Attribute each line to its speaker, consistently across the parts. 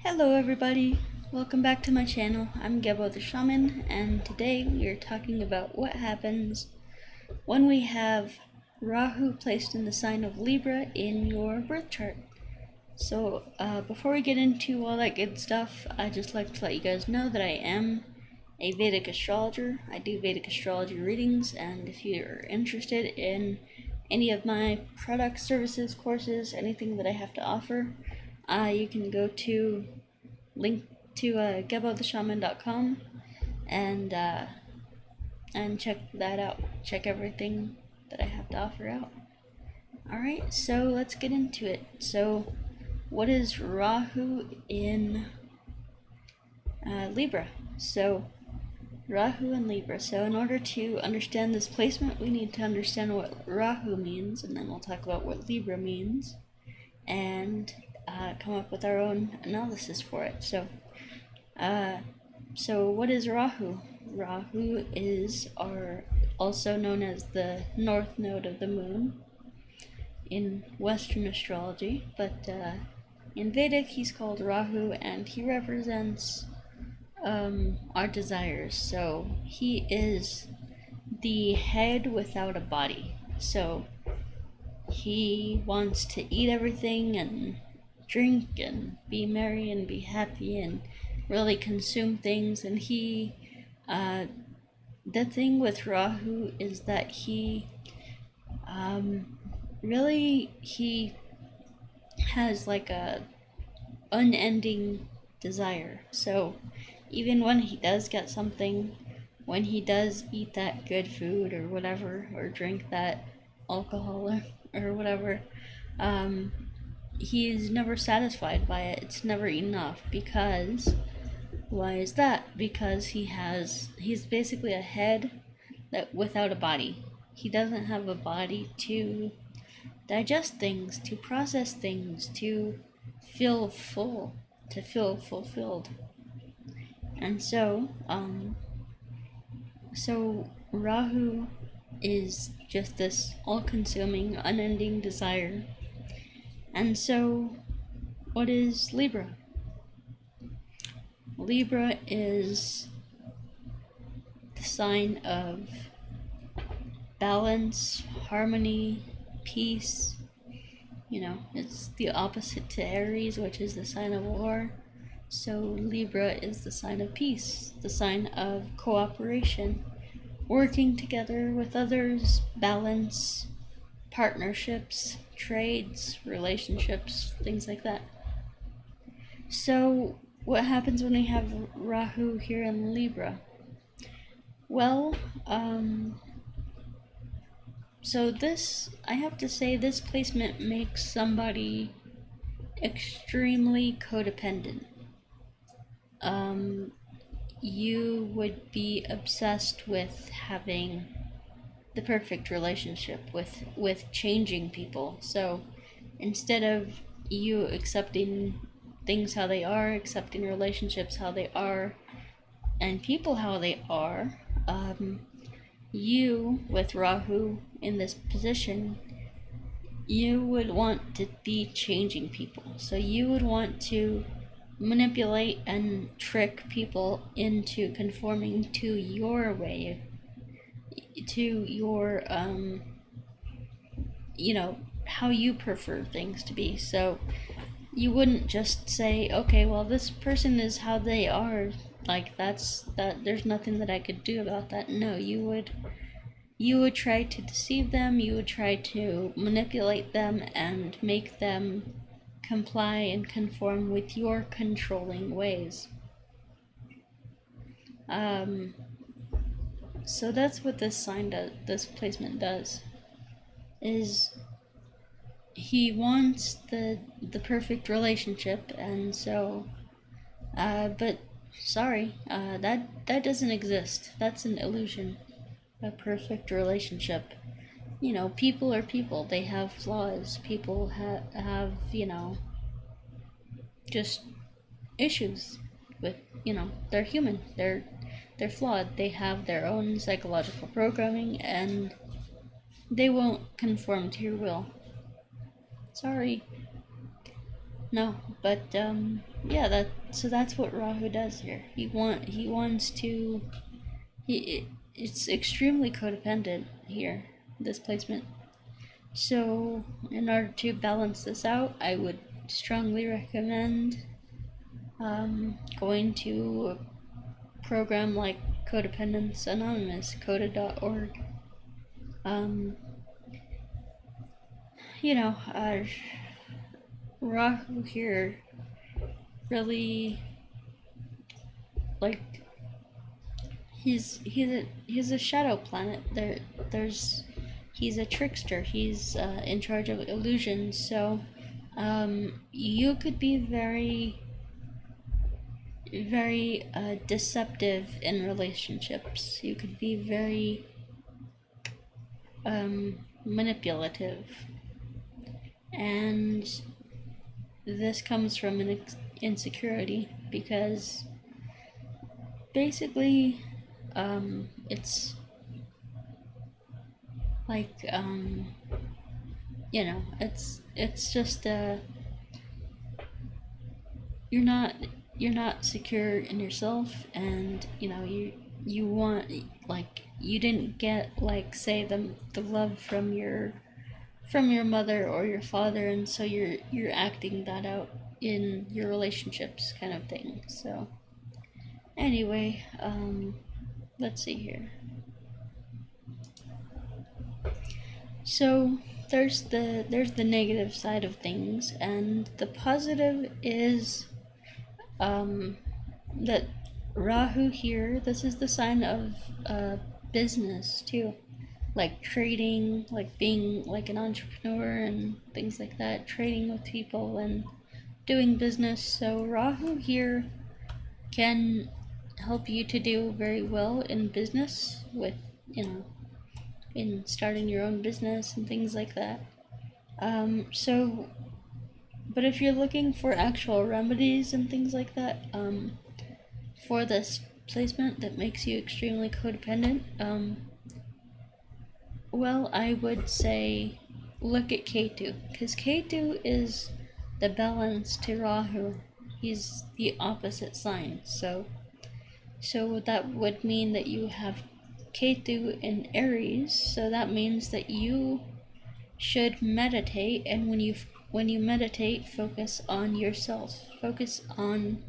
Speaker 1: Hello everybody, welcome back to my channel. I'm Gebo the Shaman, and today we are talking about what happens when we have Rahu placed in the sign of Libra in your birth chart. So before we get into all that good stuff, I'd just like to let you guys know that I am a Vedic astrologer. I do Vedic astrology readings, and if you're interested in any of my products, services, courses, anything that I have to offer, you can go to link to gebotheshaman.com and check that out. Check everything that I have to offer out. Alright, so let's get into it. So what is Rahu in Libra? So Rahu in Libra. So in order to understand this placement, we need to understand what Rahu means, and then we'll talk about what Libra means, and come up with our own analysis for it. So what is Rahu? Rahu is also known as the north node of the moon in Western astrology, but in Vedic he's called Rahu, and he represents our desires. So he is the head without a body. So he wants to eat everything and drink and be merry and be happy and really consume things. And the thing with Rahu is that he has like a unending desire. So even when he does get something, when he does eat that good food or whatever, or drink that alcohol or whatever, he's never satisfied by it. It's never enough. Because why is that? Because he's basically a head that without a body. He doesn't have a body to digest things, to process things, to feel full, to feel fulfilled. And so Rahu is just this all-consuming, unending desire. And so what is Libra? Libra is the sign of balance, harmony, peace. It's the opposite to Aries, which is the sign of war. So Libra is the sign of peace, the sign of cooperation, working together with others, balance, partnerships, trades, relationships, things like that. So what happens when we have Rahu here in Libra? Well, so I have to say, this placement makes somebody extremely codependent. You would be obsessed with having the perfect relationship, with changing people. So instead of you accepting things how they are, accepting relationships how they are, and people how they are, you, with Rahu in this position, you would want to be changing people. So you would want to manipulate and trick people into conforming to your way, to your how you prefer things to be. So you wouldn't just say, okay, well, this person is how they are, like that there's nothing that I could do about that. No, you would try to deceive them, you would try to manipulate them and make them comply and conform with your controlling ways. So that's what this placement does, is he wants the perfect relationship. And so but sorry, that doesn't exist. That's an illusion. A perfect relationship. People are people. They have flaws. People have just issues with, they're human. They're flawed. They have their own psychological programming, and they won't conform to your will. Sorry. No, but yeah, that's what Rahu does here. He wants to it's extremely codependent here, this placement. So in order to balance this out, I would strongly recommend going to a program like Codependence Anonymous, coda.org. You know, Rahu here really, like, he's a shadow planet. He's a trickster. He's in charge of illusions. So you could be very deceptive in relationships. You could be very manipulative, and this comes from an insecurity, because basically it's like you know, it's just you're not secure in yourself, and you know, you want, like, you didn't get, like, say the love from your mother or your father, and so you're acting that out in your relationships, kind of thing. So anyway, let's see here. So there's the negative side of things, and the positive is that Rahu here, this is the sign of business too, like trading, like being like an entrepreneur and things like that, trading with people and doing business. So Rahu here can help you to do very well in business, with, you know, in starting your own business and things like that. So, but if you're looking for actual remedies and things like that, for this placement that makes you extremely codependent, well, I would say look at Ketu, because Ketu is the balance to Rahu. He's the opposite sign, so that would mean that you have Ketu in Aries, so that means that you should meditate, and when you meditate, focus on yourself, focus on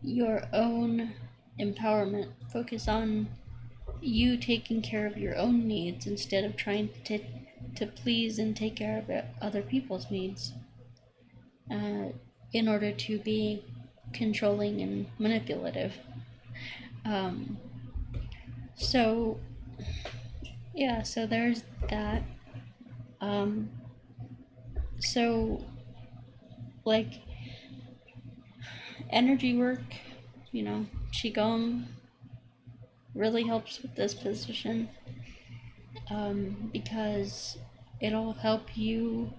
Speaker 1: your own empowerment, focus on you taking care of your own needs instead of trying to please and take care of other people's needs, in order to be controlling and manipulative. So yeah, so there's that. So, like, energy work, you know, Qigong really helps with this position, because it'll help you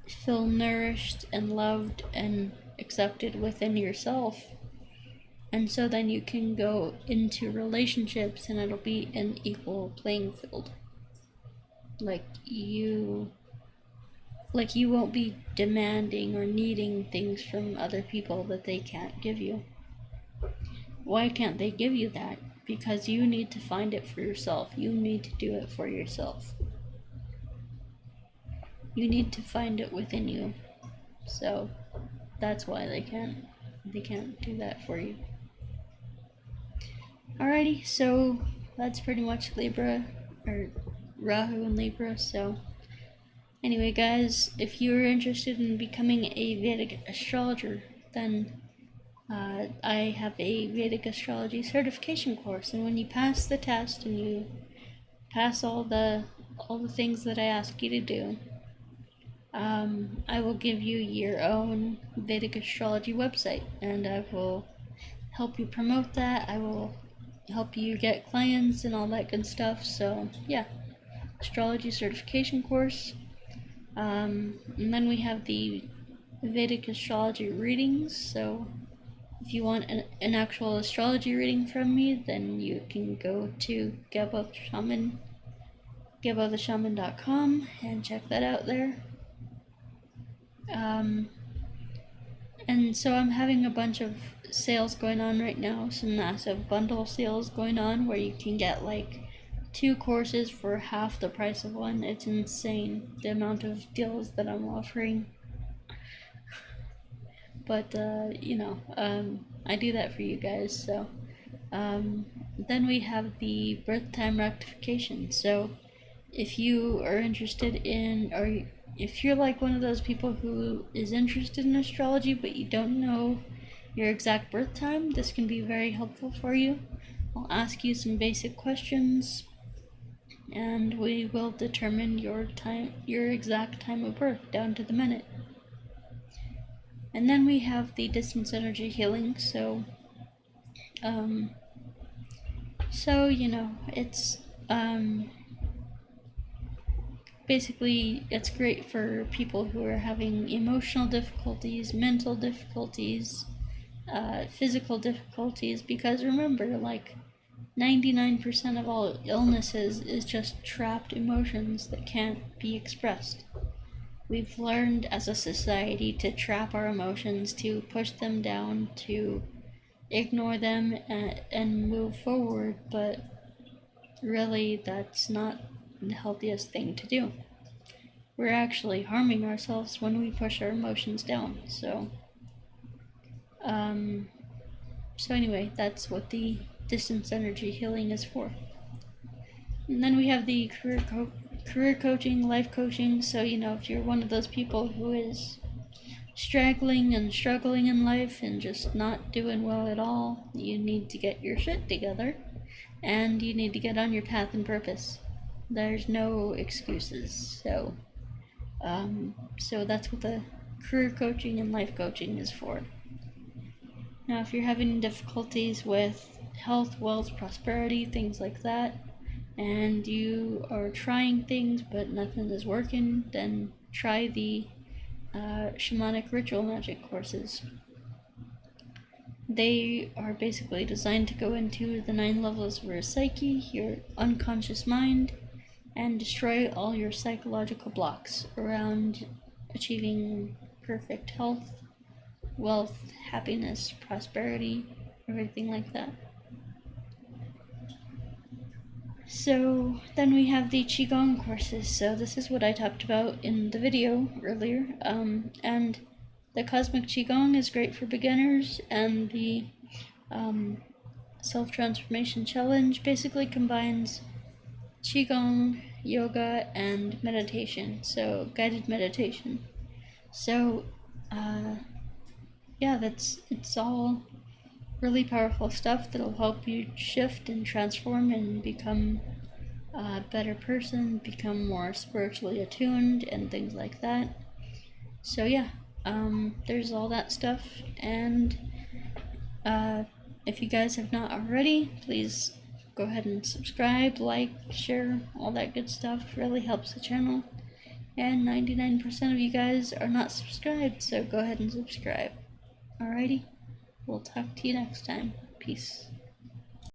Speaker 1: feel nourished and loved and accepted within yourself. And so then you can go into relationships and it'll be an equal playing field. Like you won't be demanding or needing things from other people that they can't give you. Why can't they give you that? Because you need to find it for yourself. You need to do it for yourself. You need to find it within you. So that's why they can't do that for you. Alrighty, so that's pretty much Libra, or Rahu and Libra. So anyway, guys, if you're interested in becoming a Vedic astrologer, then I have a Vedic astrology certification course, and when you pass the test and you pass all the things that I ask you to do, I will give you your own Vedic astrology website, and I will help you promote that. I will help you get clients and all that good stuff. So yeah, astrology certification course. And then we have the Vedic astrology readings. So if you want an actual astrology reading from me, then you can go to Gebo the Shaman, GeboTheShaman.com, and check that out there. And so I'm having a bunch of sales going on right now, some massive bundle sales going on where you can get like 2 courses for half the price of one. It's insane the amount of deals that I'm offering. But I do that for you guys. So then we have the birth time rectification. So if you are interested in, or if you're like one of those people who is interested in astrology but you don't know your exact birth time, this can be very helpful for you. I'll ask you some basic questions and we will determine your exact time of birth down to the minute. And then we have the distance energy healing. So it's basically, it's great for people who are having emotional difficulties, mental difficulties, physical difficulties, because remember, like 99% of all illnesses is just trapped emotions that can't be expressed. We've learned as a society to trap our emotions, to push them down, to ignore them and move forward, but really that's not the healthiest thing to do. We're actually harming ourselves when we push our emotions down. So anyway, that's what the distance energy healing is for. And then we have the career coaching, life coaching. So if you're one of those people who is straggling and struggling in life and just not doing well at all, you need to get your shit together and you need to get on your path and purpose. There's no excuses. So that's what the career coaching and life coaching is for. Now, if you're having difficulties with health, wealth, prosperity, things like that, and you are trying things but nothing is working, then try the Shamanic ritual magic courses. They are basically designed to go into the 9 levels of your psyche, your unconscious mind, and destroy all your psychological blocks around achieving perfect health, wealth, happiness, prosperity, everything like that. So then we have the Qigong courses. So this is what I talked about in the video earlier. And the Cosmic Qigong is great for beginners, and the Self-Transformation Challenge basically combines Qigong, yoga, and meditation, so guided meditation. So, it's all really powerful stuff that'll help you shift and transform and become a better person, become more spiritually attuned, and things like that. So there's all that stuff, and if you guys have not already, please go ahead and subscribe, like, share, all that good stuff. Really helps the channel. And 99% of you guys are not subscribed, so go ahead and subscribe. Alrighty, we'll talk to you next time. Peace.